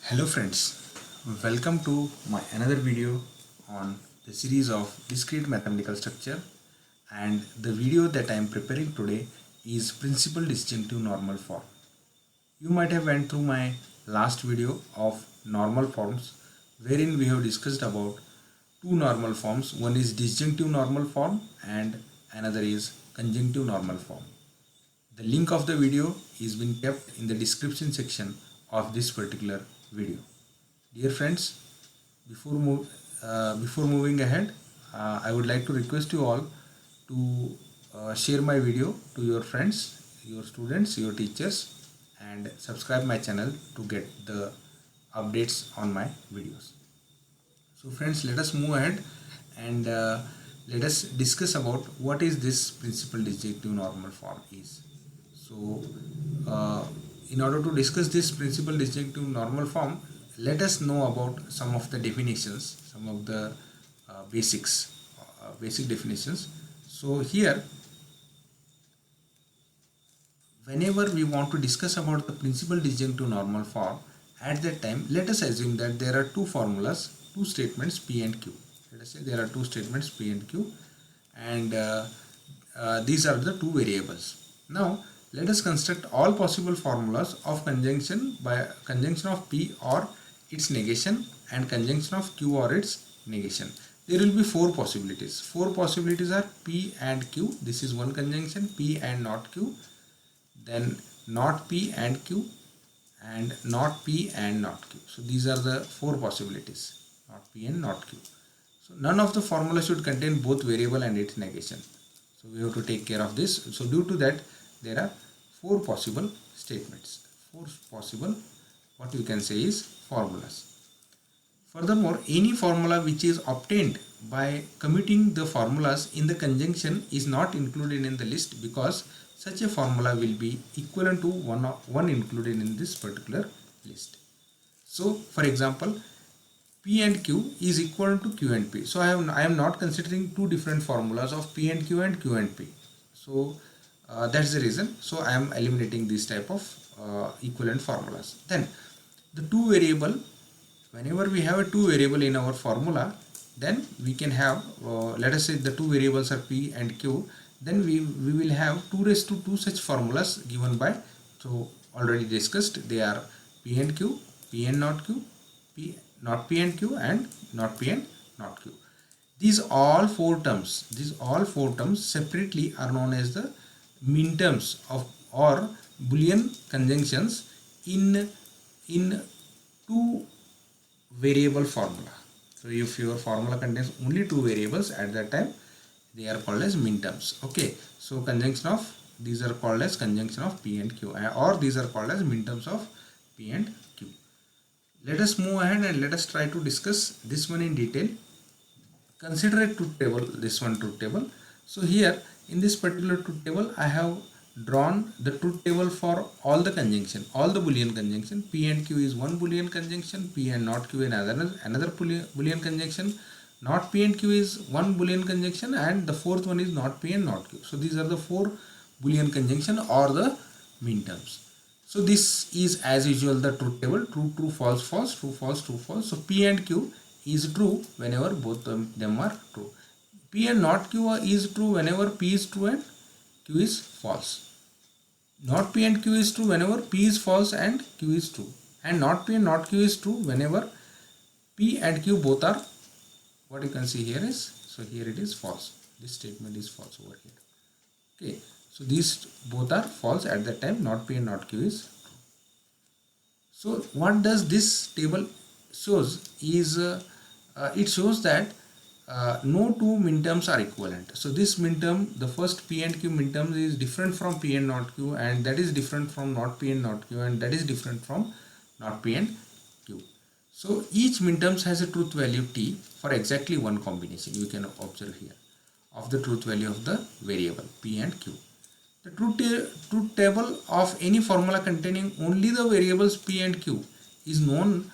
Hello friends, welcome to my another video on the series of discrete mathematical structure, and the video that I am preparing today is principal disjunctive normal form. You might have went through my last video of normal forms wherein we have discussed about two normal forms. One is disjunctive normal form and another is conjunctive normal form. The link of the video is been kept in the description section of this particular video. Dear friends, before moving ahead, I would like to request you all to share my video to your friends, your students, your teachers, and subscribe my channel to get the updates on my videos. So friends, let us move ahead and let us discuss about what is this principal disjunctive normal form is. So in order to discuss this principal disjunctive normal form, let us know about some of the definitions, some of the basic definitions. So here, whenever we want to discuss about the principal disjunctive normal form, at that time let us assume that there are two formulas, two statements P and Q. Let us say there are two statements P and Q, and these are the two variables. Now let us construct all possible formulas of conjunction by conjunction of P or its negation and conjunction of Q or its negation. There will be four possibilities. Four possibilities are P and Q. This is one conjunction, P and not Q. Then not P and Q, and not P and not Q. So these are the four possibilities, not P and not Q. So none of the formula should contain both variable and its negation. So we have to take care of this. So due to that, there are four possible statements, four possible, what you can say is, formulas. Furthermore, any formula which is obtained by commuting the formulas in the conjunction is not included in the list, because such a formula will be equivalent to one included in this particular list. So for example, P and Q is equal to Q and P. So I am not considering two different formulas of P and Q and P. So that's the reason. So I am eliminating this type of equivalent formulas. Then the two variable, whenever we have a two variable in our formula, then we can have let us say the two variables are P and Q. Then we will have 2 raised to 2 such formulas given by, so already discussed, they are P and Q, P and not Q, P not P and Q, and not P and not Q. These all four terms separately are known as the minterms of or Boolean conjunctions in two variable formula. So if your formula contains only two variables, at that time they are called as minterms. Okay, so conjunction of, these are called as conjunction of P and Q, or these are called as minterms of P and Q. Let us move ahead and let us try to discuss this one in detail. Consider a truth table, this one truth table. So here in this particular truth table, I have drawn the truth table for all the conjunction, all the Boolean conjunction. P and Q is one Boolean conjunction, P and not Q is another Boolean conjunction, not P and Q is one Boolean conjunction, and the fourth one is not P and not Q. So these are the four Boolean conjunction or the minterms. So this is as usual the truth table: true, true, false, false, true, false, true, false. So P and Q is true whenever both of them are true. P and not Q is true whenever P is true and Q is false. Not P and Q is true whenever P is false and Q is true. And not P and not Q is true whenever P and Q both are, what you can see here is, so here it is false. This statement is false over here. Okay, so these both are false at that time, not P and not Q is true. So what does this table shows is, it shows that no two minterms are equivalent. So this minterm, the first P and Q minterm, is different from P and not Q, and that is different from not P and not Q, and that is different from not P and Q. So each minterms has a truth value T for exactly one combination, you can observe here, of the truth value of the variable P and Q. The truth table of any formula containing only the variables P and Q is known,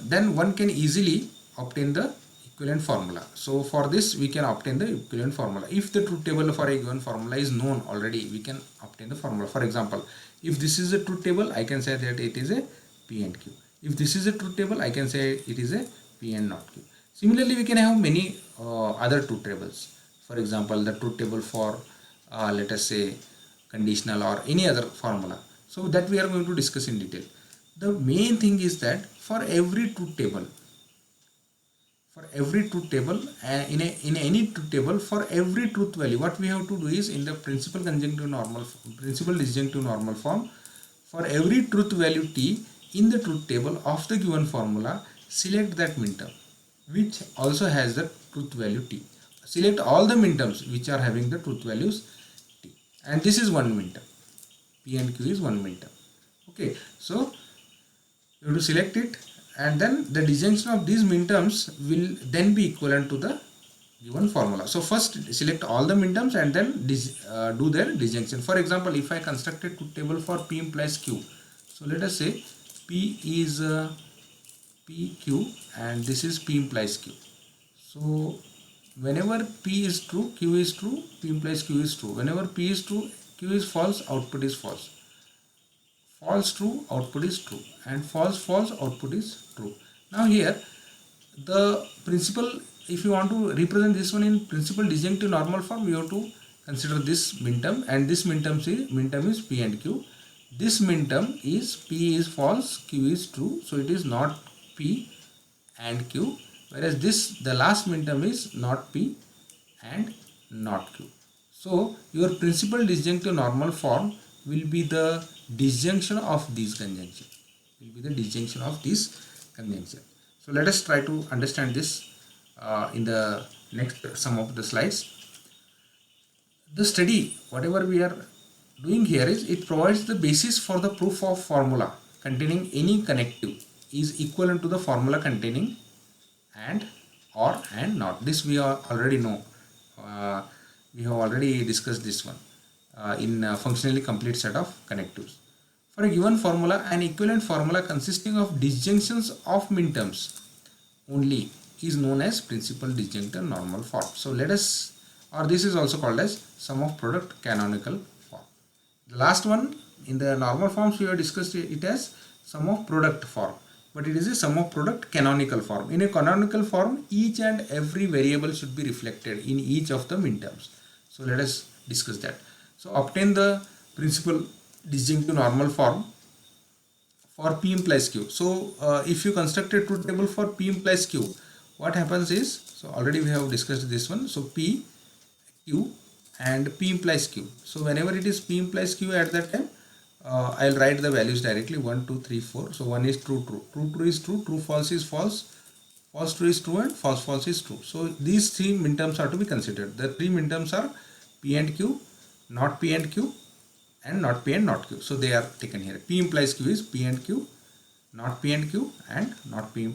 then one can easily obtain the equivalent formula. So for this we can obtain the equivalent formula. If the truth table for a given formula is known already, we can obtain the formula. For example, if this is a truth table, I can say that it is a P and Q. If this is a truth table, I can say it is a P and not Q. Similarly, we can have many other truth tables. For example, the truth table for let us say conditional or any other formula. So that we are going to discuss in detail. The main thing is that for every truth table, in any truth table, for every truth value, what we have to do is in the principal disjunctive normal form, for every truth value t in the truth table of the given formula, select that minterm which also has the truth value t. Select all the minterms which are having the truth values t, and this is one minterm. P and Q is one minterm. Okay, so you have to select it, and then the disjunction of these minterms will then be equivalent to the given formula. So first select all the minterms and then do their disjunction. For example, if I constructed truth table for P implies Q, so let us say P is PQ and this is P implies Q. So whenever P is true, Q is true, P implies Q is true. Whenever P is true, Q is false, output is false. False true, output is true, and false false, output is true. Now here the principal, if you want to represent this one in principal disjunctive normal form, you have to consider this minterm, and this minterm is P and Q. This minterm is P is false, Q is true, so it is not P and Q, whereas the last minterm is not P and not Q. So your principal disjunctive normal form will be the disjunction of these conjunction. So let us try to understand this in the next some of the slides. The study, whatever we are doing here, is it provides the basis for the proof of formula containing any connective is equivalent to the formula containing and, or, and not. This we already know. We have already discussed this one in functionally complete set of connectives. For a given formula, an equivalent formula consisting of disjunctions of minterms only is known as principal disjunctive normal form. So let us, or this is also called as sum of product canonical form. The last one in the normal forms we have discussed it as sum of product form, but it is a sum of product canonical form. In a canonical form, each and every variable should be reflected in each of the minterms. So let us discuss that. So obtain the principal disjunctive normal form for P implies Q. So if you construct a truth table for P implies Q, what happens is, so already we have discussed this one. So P, Q and P implies Q. So whenever it is P implies Q, at that time I'll write the values directly 1, 2, 3, 4. So 1 is true, true, true, true is true, true, false is false, false true is true, and false false is true. So these three minterms are to be considered. The three minterms are P and Q, not P and Q, and not P and not Q. So they are taken here. P implies Q is P and Q, not P and Q, and not P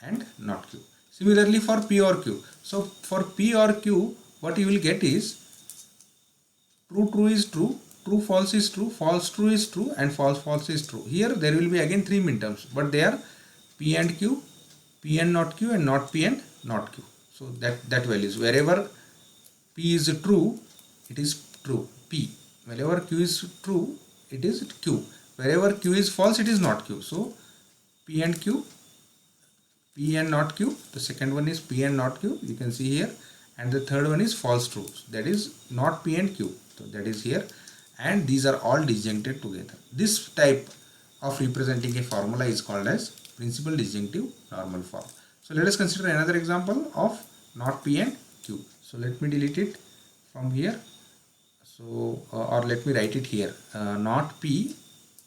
and not Q. Similarly for P or Q. So for P or Q, what you will get is true true is true, true false is true, false true is true, and false false is true. Here there will be again three minterms, but they are P and Q, P and not Q, and not P and not Q. So that values, wherever P is true, it is true P. Wherever Q is true, it is Q. Wherever Q is false, it is not Q. So P and Q, P and not Q. The second one is P and not Q. You can see here. And the third one is false true. That is not P and Q. So that is here. And these are all disjuncted together. This type of representing a formula is called as principal disjunctive normal form. So let us consider another example of not P and Q. So let me delete it from here. So or let me write it here. Not P,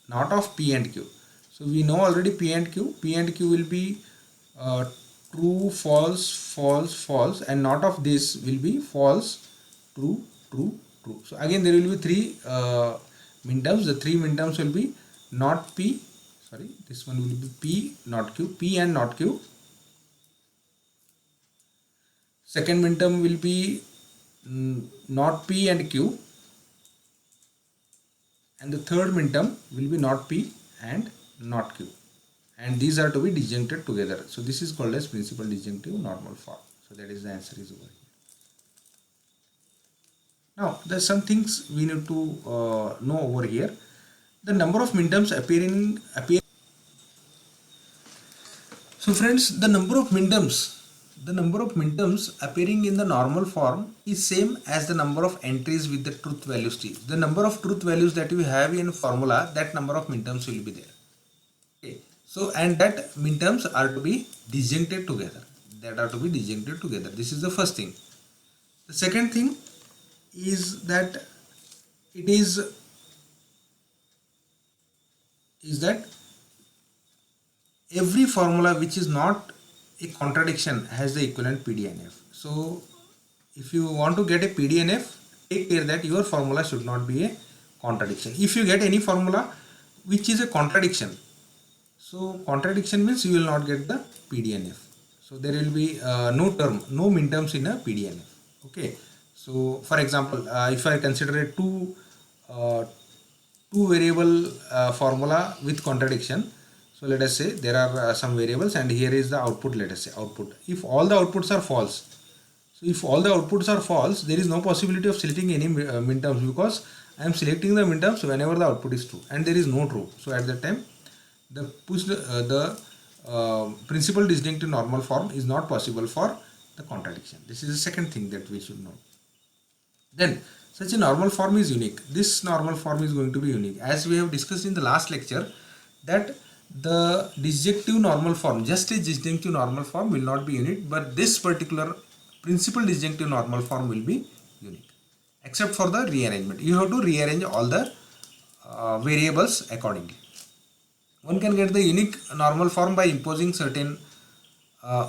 not of P and Q. So we know already P and Q. P and Q will be true, false, false, false, and not of this will be false, true, true, true. So again there will be three minterms. The three minterms will be not P, sorry, this one will be P, not Q, P and not Q. Second minterm will be not P and Q, and the third minterm will be not P and not Q, and these are to be disjuncted together. So this is called as principal disjunctive normal form. So that is the answer is over here. Now there are some things we need to know over here. The number of minterms appear So friends, the number of minterms appearing in the normal form is same as the number of entries with the truth values t. The number of truth values that you have in formula, that number of minterms will be there. Okay. So and that minterms are to be disjuncted together. This is the first thing. The second thing is that it is that every formula which is not a contradiction has the equivalent PDNF. So if you want to get a PDNF, take care that your formula should not be a contradiction. If you get any formula which is a contradiction, so contradiction means you will not get the PDNF. So there will be no minterms in a PDNF. Okay. So for example, if I consider a two variable formula with contradiction. So let us say there are some variables and here is the output, let us say output. If all the outputs are false, there is no possibility of selecting any minterms because I am selecting the minterms whenever the output is true and there is no true. So at that time the principal disjunctive normal form is not possible for the contradiction. This is the second thing that we should know. Then such a normal form is unique. This normal form is going to be unique. As we have discussed in the last lecture that the disjunctive normal form, just a disjunctive normal form will not be unique, but this particular principal disjunctive normal form will be unique except for the rearrangement. You have to rearrange all the variables accordingly. One can get the unique normal form by imposing certain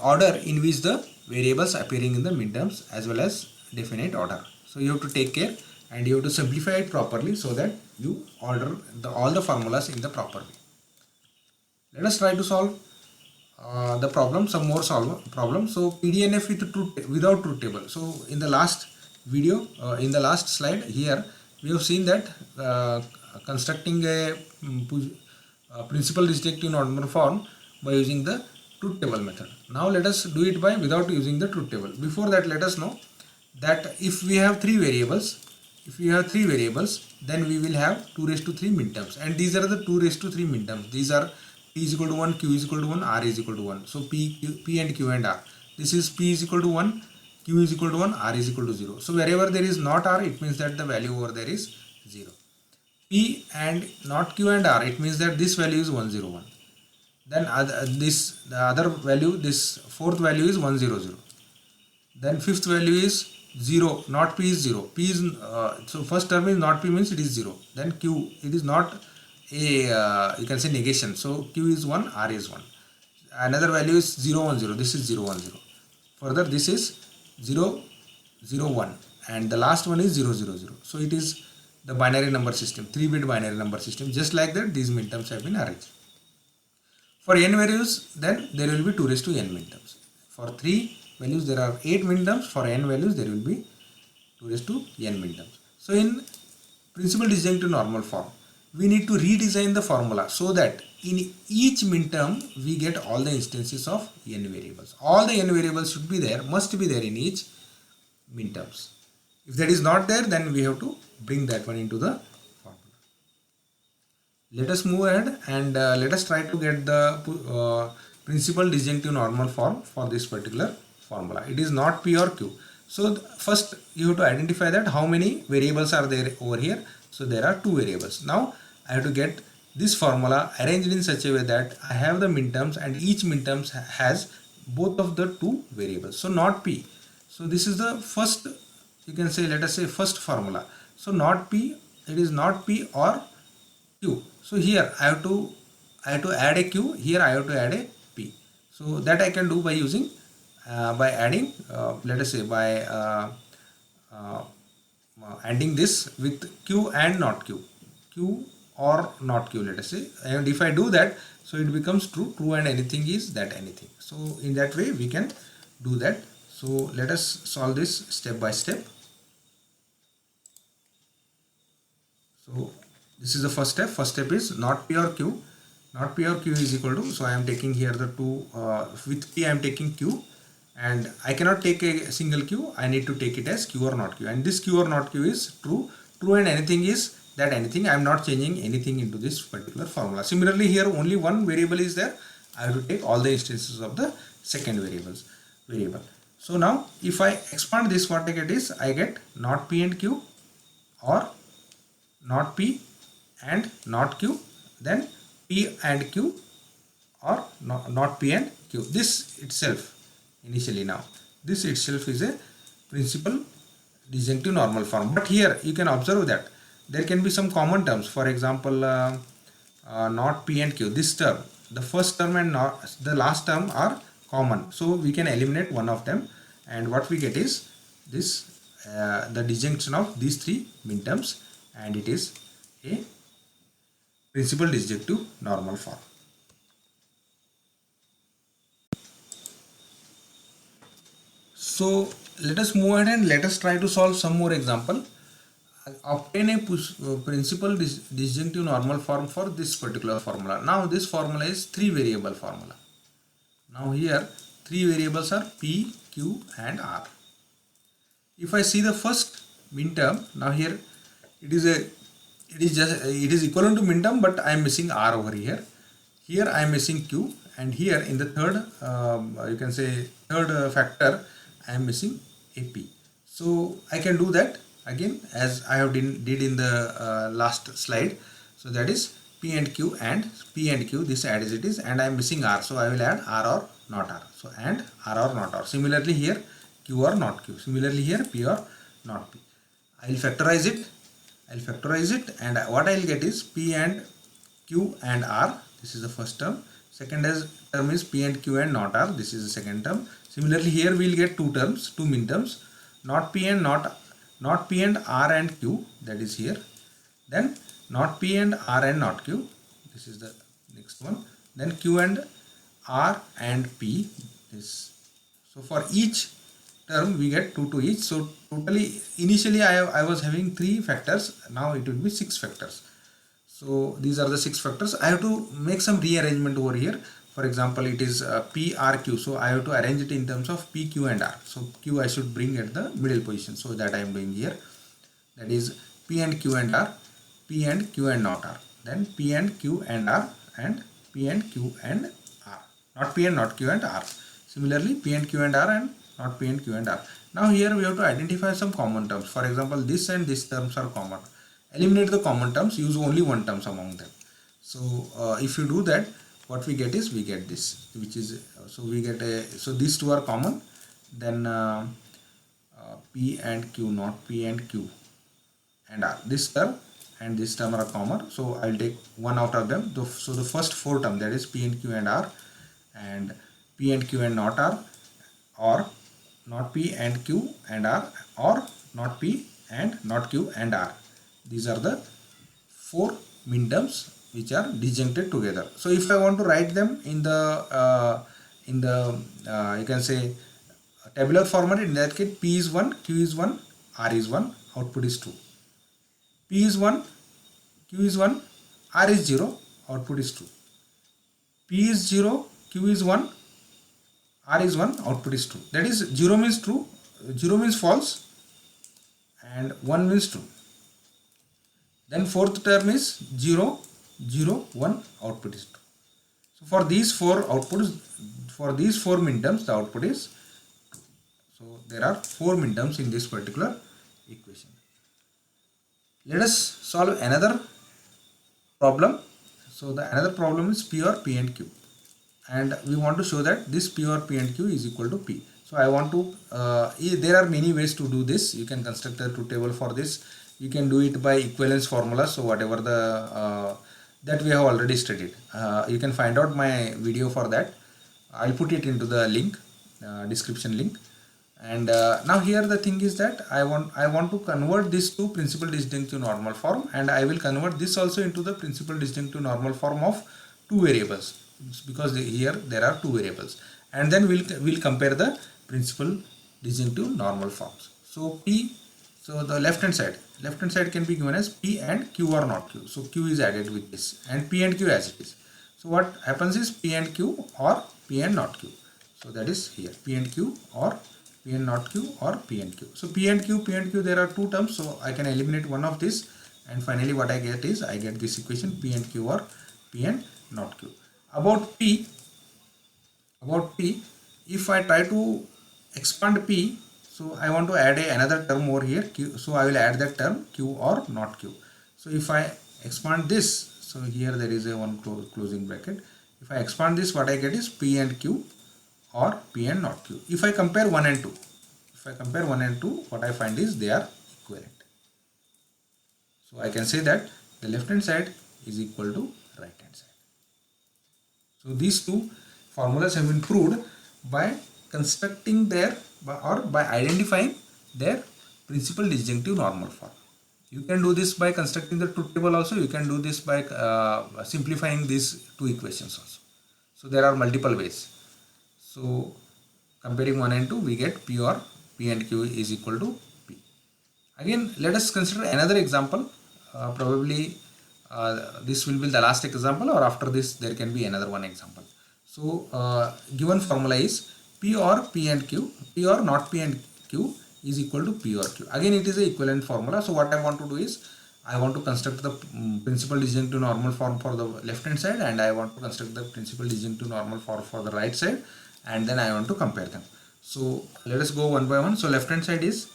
order in which the variables appearing in the minterms as well as definite order. So you have to take care and you have to simplify it properly so that you order all the formulas in the proper way. Let us try to solve the problem, some more problems. So PDNF without truth table. So in the last video, in the last slide here, we have seen that constructing a principal disjunctive normal form by using the truth table method. Now let us do it by without using the truth table. Before that, let us know that if we have three variables, then we will have 2 raised to 3 minterms, and these are the 2 raised to 3 minterms. These are P is equal to 1, Q is equal to 1, R is equal to 1. So P and Q and R. This is P is equal to 1, Q is equal to 1, R is equal to 0. So wherever there is not R, it means that the value over there is 0. P and not Q and R, it means that this value is 101. Then the other value, this fourth value is 100. Then fifth value is 0, not P is 0. P is so first term is not P means it is 0. Then Q, it is not a you can say negation. So Q is 1, R is 1. Another value is 0, 1, 0. This is 0, 1, 0. Further, this is 0, 0, 1, and the last one is 0, 0, 0. So it is the binary number system, 3-bit binary number system. Just like that, these minterms have been arranged. For n values, then there will be 2 raised to n minterms. For 3 values, there are 8 minterms. For n values, there will be 2 raised to n minterms. So in principal disjunctive normal form, we need to redesign the formula so that in each minterm we get all the instances of n variables. All the n variables should be there, must be there in each minterms. If that is not there, then we have to bring that one into the formula. Let us move ahead and let us try to get the principal disjunctive normal form for this particular formula. It is not P or Q. So first you have to identify that how many variables are there over here. So there are 2 variables. Now I have to get this formula arranged in such a way that I have the minterms and each minterms has both of the 2 variables. So not P. So this is the first, you can say, let us say first formula. So not P, it is not P or Q. So here I have to add a Q, here I have to add a P. So that I can do by using by adding let us say by adding this with Q and not Q, Q or not Q, let us say, and if I do that, so it becomes true and anything is that anything. So in that way we can do that. So let us solve this step by step. So this is the first step. First step is not P or Q. Not P or Q is equal to, so I am taking here the 2 with P I am taking Q, and I cannot take a single Q, I need to take it as Q or not Q, and this Q or not Q is true and anything is that anything. I am not changing anything into this particular formula. Similarly here only one variable is there, I have to take all the instances of the second variable. So now if I expand this, what I get is I get not P and Q, or not P and not Q, then P and Q, or not P and Q. This itself initially, now this itself is a principal disjunctive normal form. But here you can observe that there can be some common terms. For example, not P and Q, this term, the first term and not the last term are common, so we can eliminate one of them, and what we get is this the disjunction of these three minterms, and it is a principal disjunctive normal form. So let us move ahead and let us try to solve some more example. Obtain a principal disjunctive normal form for this particular formula. Now this formula is 3 variable formula. Now here 3 variables are P, Q and R. If I see the first minterm, now here it is equivalent to minterm, but I am missing R over here. Here I am missing Q, and here in the third you can say third factor I am missing a P. So I can do that again as I have did in the last slide. So that is P and Q, this add as it is, and I am missing R, so I will add R or not R. So and R or not R. Similarly here Q or not Q. Similarly here P or not P. I will factorize it. And what I will get is P and Q and R. This is the first term. Second term is P and Q and not R. This is the second term. Similarly here we will get two minterms, not P and R and Q, that is here. Then not P and R and not Q, this is the next one. Then Q and R and P, this. So for each term we get 2 to each. So totally initially I was having 3 factors, now it will be 6 factors. So these are the 6 factors. I have to make some rearrangement over here. For example, it is P, R, Q. So I have to arrange it in terms of P, Q and R. So Q I should bring at the middle position. So that I am doing here. That is P and Q and R, P and Q and not R. Then P and Q and R, and P and Q and R. Not P and not Q and R. Similarly P and Q and R, and not P and Q and R. Now here we have to identify some common terms. For example, this and this terms are common. Eliminate the common terms, use only one terms among them. So if you do that, what we get is we get this, which is so we get a, so these two are common. Then P and Q, not P and Q and R. This term and this term are common, so I will take one out of them. So the first 4 term, that is P and Q and R, and P and Q and not R, or not P and Q and R, or not P and not Q and R. These are the 4 minterms which are disjuncted together. So if I want to write them in the you can say tabular format, in that case P is 1, Q is 1, R is 1, output is 2. P is 1, Q is 1, R is 0, output is 2. P is 0, Q is 1, R is 1, output is 2. That is 0 means true, 0 means false, and 1 means true. Then fourth term is 0, 0, 1, output is 2. So for these 4 outputs, for these 4 minterms, the output is 2. So there are 4 minterms in this particular equation. Let us solve another problem. So the another problem is P or P and Q, and we want to show that this P or P and Q is equal to P. So I want to there are many ways to do this. You can construct a truth table for this. You can do it by equivalence formula. So whatever the that we have already studied, you can find out my video for that. I'll put it into the link, description link. And now here the thing is that I want to convert this to principal disjunctive normal form, and I will convert this also into the principal disjunctive normal form of 2 variables, because here there are 2 variables, and then we'll compare the principal disjunctive normal forms. So P, so the left hand side can be given as P and Q or not Q. So Q is added with this, and P and Q as it is. So what happens is P and Q or P and not Q. So that is here P and Q or P and not Q or P and Q. So P and Q, there are 2 terms, so I can eliminate one of this, and finally what I get is I get this equation P and Q or P and not Q. About P, about P, if I try to expand P, so I want to add another term over here Q, so I will add that term Q or not Q. So if I expand this, so here there is a one closing bracket. If I expand this, what I get is P and Q or P and not Q. If I compare 1 and 2, if I compare 1 and 2, what I find is they are equivalent. So I can say that the left hand side is equal to right hand side. So these two formulas have been proved by constructing their or by identifying their principal disjunctive normal form. You can do this by constructing the truth table also. You can do this by simplifying these two equations also. So there are multiple ways. So comparing 1 and 2, we get P or P and Q is equal to P. Again, let us consider another example. Probably this will be the last example, or after this there can be another one example. So given formula is P or P and Q, P or not P and Q is equal to P or Q. Again, it is a equivalent formula. So what I want to do is I want to construct the principal disjunctive normal form for the left hand side, and I want to construct the principal disjunctive normal form for the right side, and then I want to compare them. So let us go one by one. So left hand side is,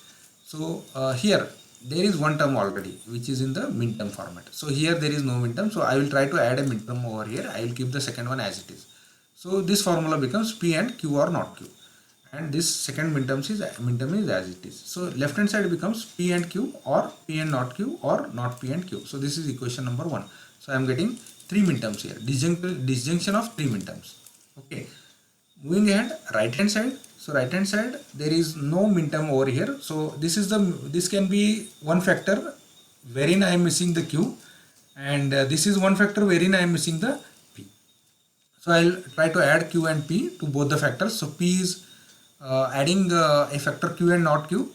so here there is one term already which is in the min term format. So here there is no min term, so I will try to add a min term over here. I will keep the second one as it is. So this formula becomes P and Q or not Q, and this second min term is as it is. So left hand side becomes P and Q or P and not Q or not P and Q. So this is equation number 1. So I am getting 3 min terms here, disjunction of 3 min terms. Okay, moving ahead, right hand side. So right hand side there is no min term over here. So this can be one factor wherein I am missing the Q, and this is one factor wherein I am missing the P. So I will try to add Q and P to both the factors. So P is adding a factor Q and not Q.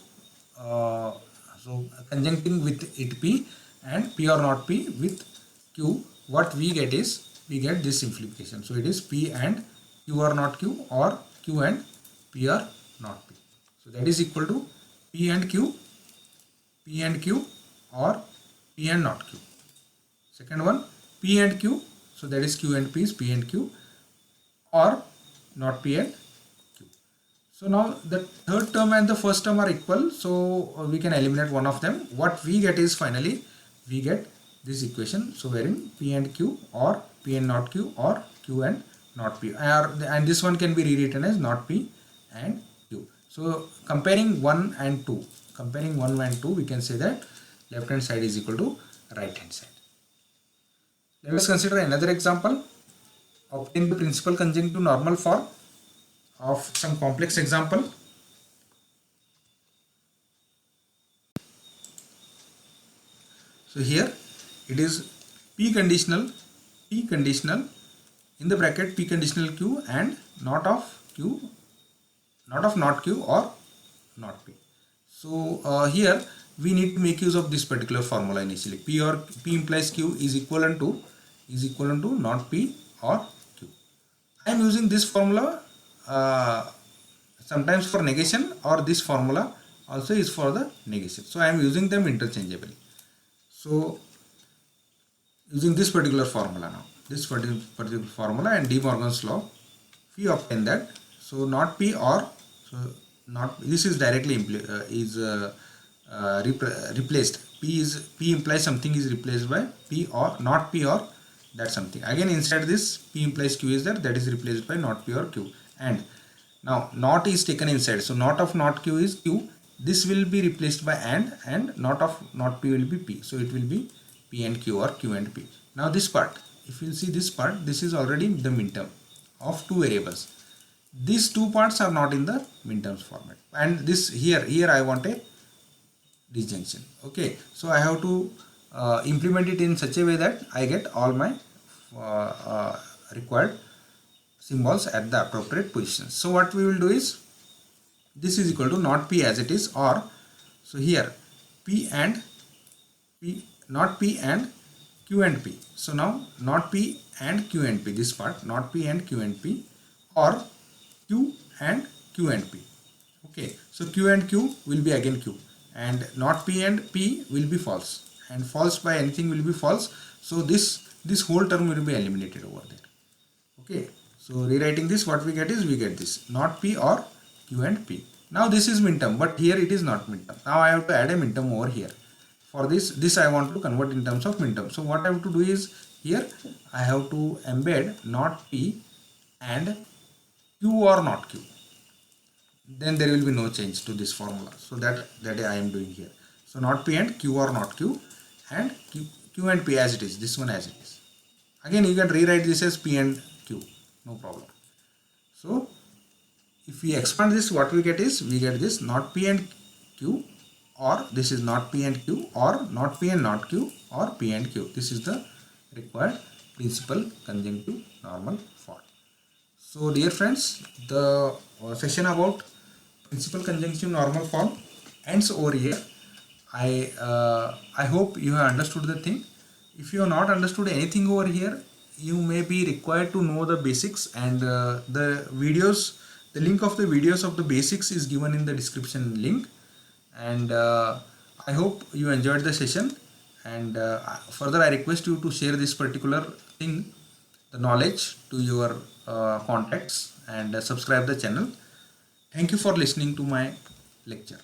So conjuncting with it P, and P or not P with Q. What we get is, we get this simplification. So it is P and Q or not Q, or Q and P or not P. So that is equal to P and Q or P and not Q. Second one, P and Q. So that is Q and P is P and Q, or not P and Q. So now the third term and the first term are equal. So we can eliminate one of them. What we get is, finally we get this equation. So wherein P and Q or P and not Q or Q and not P, and this one can be rewritten as not P and Q. So comparing 1 and 2, we can say that left hand side is equal to right hand side. Let us consider another example. Obtain the principal conjunctive normal form of some complex example. So here it is P conditional in the bracket P conditional Q and not of not Q or not P. So here we need to make use of this particular formula initially. P implies Q is equivalent to not P or Q. I am using this formula sometimes for negation, or this formula also is for the negation. So I am using them interchangeably. So using this particular formula now, this particular formula and De Morgan's law, we obtain that. So not P or, so not, this is directly replaced. P implies something is replaced by P or not P or that something. Again inside this P implies Q is there, that is replaced by not P or Q, and now not is taken inside. So not of not Q is Q. This will be replaced by and not of not P will be P. So it will be P and Q or Q and P. Now this part, if you see this part, this is already the minterm of two variables. These two parts are not in the minterms format, and this here I want a disjunction. Okay, so I have to implement it in such a way that I get all my required symbols at the appropriate positions. So what we will do is, this is equal to not P as it is, or, so here P and P, not P and Q and P. So now not P and Q and P, this part, not P and Q and P, or Q and Q and P. Okay, so Q and Q will be again Q, and not P and P will be false, and false by anything will be false. So this whole term will be eliminated over there. Okay, So rewriting this, what we get is, we get this not P or Q and P. Now this is minterm, but here it is not minterm. Now I have to add a minterm over here. For this I want to convert in terms of minterm. So what I have to do is, here I have to embed not P and Q or not Q. Then there will be no change to this formula. So that I am doing here. So not P and Q or not Q, and Q and P as it is, this one as it is. Again you can rewrite this as P and Q, no problem. So if we expand this, what we get is, we get this not P and Q, or this is not P and Q, or not P and not Q, or P and Q. This is the required principal conjunctive normal form. So dear friends, the session about principal conjunctive normal form ends over here. I hope you have understood the thing. If you have not understood anything over here, you may be required to know the basics, and the link of the videos of the basics is given in the description link. And I hope you enjoyed the session, and further I request you to share this particular thing, the knowledge, to your contacts, and subscribe the channel. Thank you for listening to my lecture.